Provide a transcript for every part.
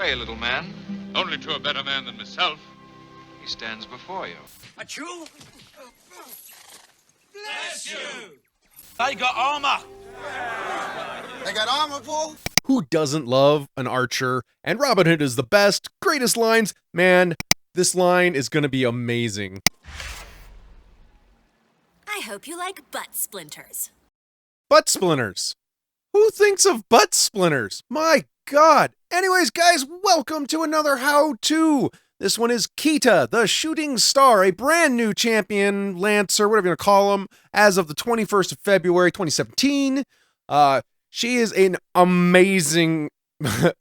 way, little man. Only to a better man than myself. He stands before you. Achoo! Bless you! I got armor! I got armor, Paul? Who doesn't love an archer? And Robin Hood is the best, greatest lines. Man, this line is gonna be amazing. I hope you like butt splinters. Butt splinters. Who thinks of butt splinters? My God. Anyways, guys, welcome to another how-to. This one is Khita, the shooting star, a brand new champion, lancer, whatever you want to call him, as of the 21st of February, 2017. She is an amazing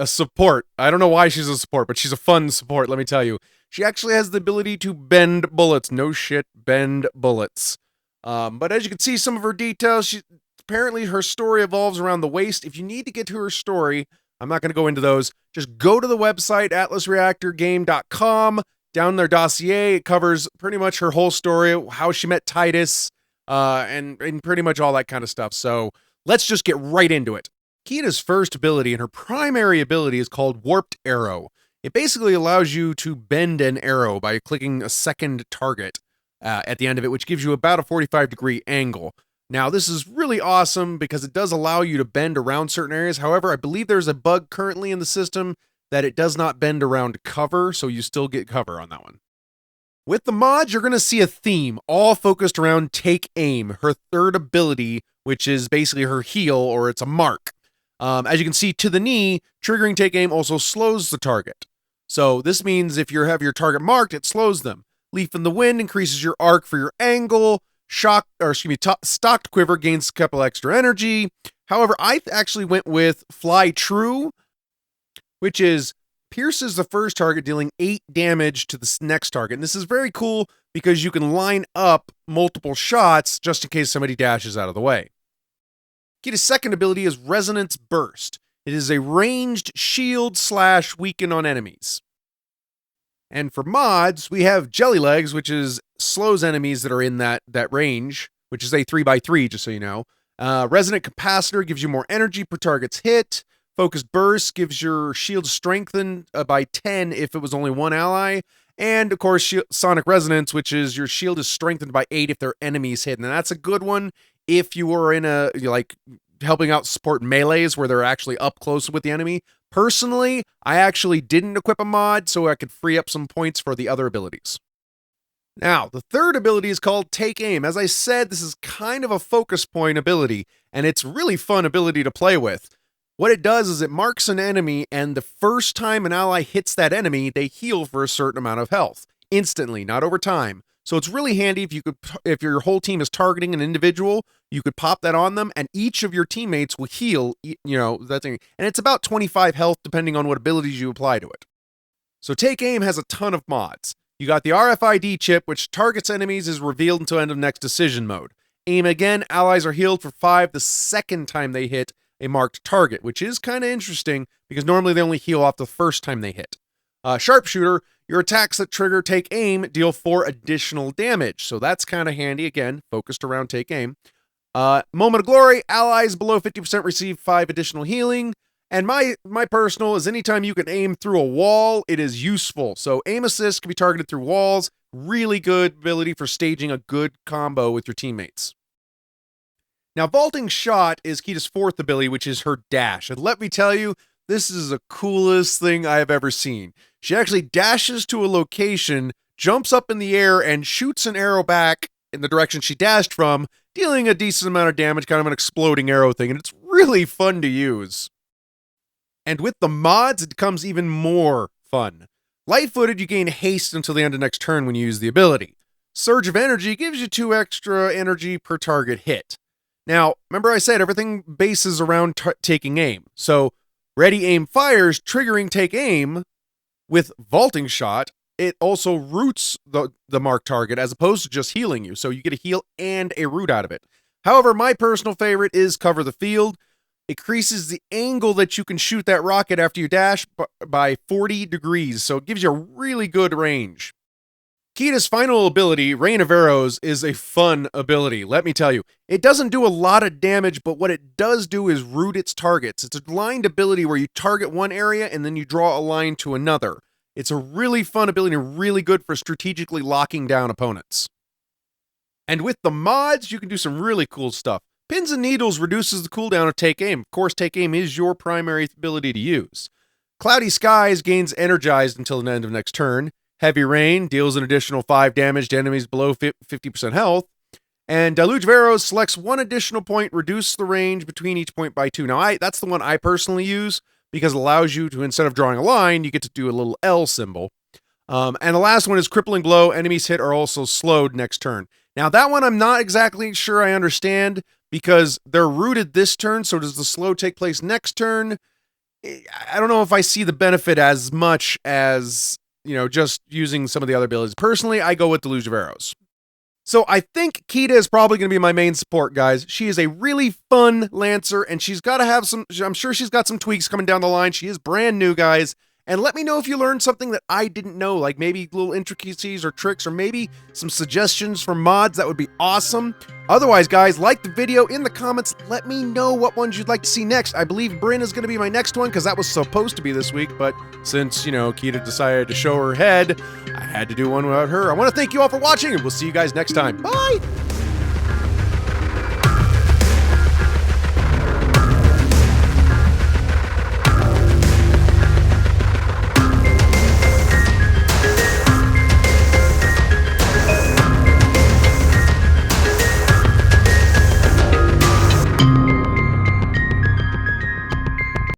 support. I don't know why she's a support, but she's a fun support, let me tell you. She actually has the ability to bend bullets. No shit, bend bullets. But as you can see, some of her details, apparently her story evolves around the waist. If you need to get to her story, I'm not going to go into those. Just go to the website, atlasreactorgame.com. Down their dossier, it covers pretty much her whole story, how she met Titus, and pretty much all that kind of stuff. So let's just get right into it. Khita's first ability and her primary ability is called Warped Arrow. It basically allows you to bend an arrow by clicking a second target at the end of it, which gives you about a 45-degree angle. Now, this is really awesome because it does allow you to bend around certain areas. However, I believe there's a bug currently in the system that it does not bend around cover, so you still get cover on that one. With the mods, you're going to see a theme, all focused around Take Aim, her third ability, which is basically her heal, or it's a mark. As you can see, to the knee, triggering Take Aim also slows the target. So this means if you have your target marked, it slows them. Leaf in the Wind increases your arc for your angle. Stocked Quiver gains a couple extra energy. However, I actually went with Fly True, which is pierces the first target, dealing 8 damage to the next target. And this is very cool because you can line up multiple shots just in case somebody dashes out of the way. Khita's second ability is Resonance Burst. It is a ranged shield / weaken on enemies. And for mods, we have Jelly Legs, which is slows enemies that are in that range, which is a 3x3, just so you know. Resonant Capacitor gives you more energy per target's hit. Focused Burst gives your shield strengthened by 10 if it was only one ally. And, of course, Sonic Resonance, which is your shield is strengthened by 8 if their enemies hit. And that's a good one if you were in helping out support melees where they're actually up close with the enemy. Personally, I actually didn't equip a mod so I could free up some points for the other abilities. Now, the third ability is called Take Aim. As I said, this is kind of a focus point ability, and it's a really fun ability to play with. What it does is it marks an enemy, and the first time an ally hits that enemy, they heal for a certain amount of health. Instantly, not over time. So it's really handy if your whole team is targeting an individual, you could pop that on them, and each of your teammates will heal, that thing. And it's about 25 health depending on what abilities you apply to it. So Take Aim has a ton of mods. You got the RFID chip, which targets enemies is revealed until end of next decision mode. Aim again, allies are healed for 5 the second time they hit a marked target, which is kind of interesting because normally they only heal off the first time they hit. Sharpshooter, your attacks that trigger Take Aim deal 4 additional damage, so that's kind of handy, again, focused around Take Aim. Moment of Glory, allies below 50% receive 5 additional healing, and my personal is anytime you can aim through a wall, it is useful. So Aim Assist can be targeted through walls, really good ability for staging a good combo with your teammates. Now, Vaulting Shot is Khita's fourth ability, which is her dash, and let me tell you, this is the coolest thing I have ever seen. She actually dashes to a location, jumps up in the air, and shoots an arrow back in the direction she dashed from, dealing a decent amount of damage, kind of an exploding arrow thing, and it's really fun to use. And with the mods, it becomes even more fun. Light-footed, you gain haste until the end of next turn when you use the ability. Surge of Energy gives you 2 extra energy per target hit. Now, remember I said everything bases around taking aim, so Ready Aim fires, triggering Take Aim. With Vaulting Shot, it also roots the marked target as opposed to just healing you, so you get a heal and a root out of it. However, my personal favorite is Cover the Field. It increases the angle that you can shoot that rocket after you dash by 40 degrees, so it gives you a really good range. Khita's final ability, Rain of Arrows, is a fun ability, let me tell you. It doesn't do a lot of damage, but what it does do is root its targets. It's a lined ability where you target one area and then you draw a line to another. It's a really fun ability and really good for strategically locking down opponents. And with the mods, you can do some really cool stuff. Pins and Needles reduces the cooldown of Take Aim. Of course, Take Aim is your primary ability to use. Cloudy Skies gains Energized until the end of next turn. Heavy Rain deals an additional 5 damage to enemies below 50% health. And Deluge of Arrows selects 1 additional point, reduce the range between each point by 2. Now, that's the one I personally use because it allows you to, instead of drawing a line, you get to do a little L symbol. And the last one is Crippling Blow. Enemies hit are also slowed next turn. Now, that one I'm not exactly sure I understand because they're rooted this turn, so does the slow take place next turn? I don't know if I see the benefit as much as, just using some of the other abilities. Personally, I go with Deluge of Arrows. So I think Khita is probably going to be my main support, guys. She is a really fun Lancer, and she's got to have I'm sure she's got some tweaks coming down the line. She is brand new, guys. And let me know if you learned something that I didn't know, like maybe little intricacies or tricks, or maybe some suggestions for mods. That would be awesome. Otherwise, guys, like the video in the comments. Let me know what ones you'd like to see next. I believe Bryn is going to be my next one because that was supposed to be this week. But since, Khita decided to show her head, I had to do one without her. I want to thank you all for watching, and we'll see you guys next time. Bye!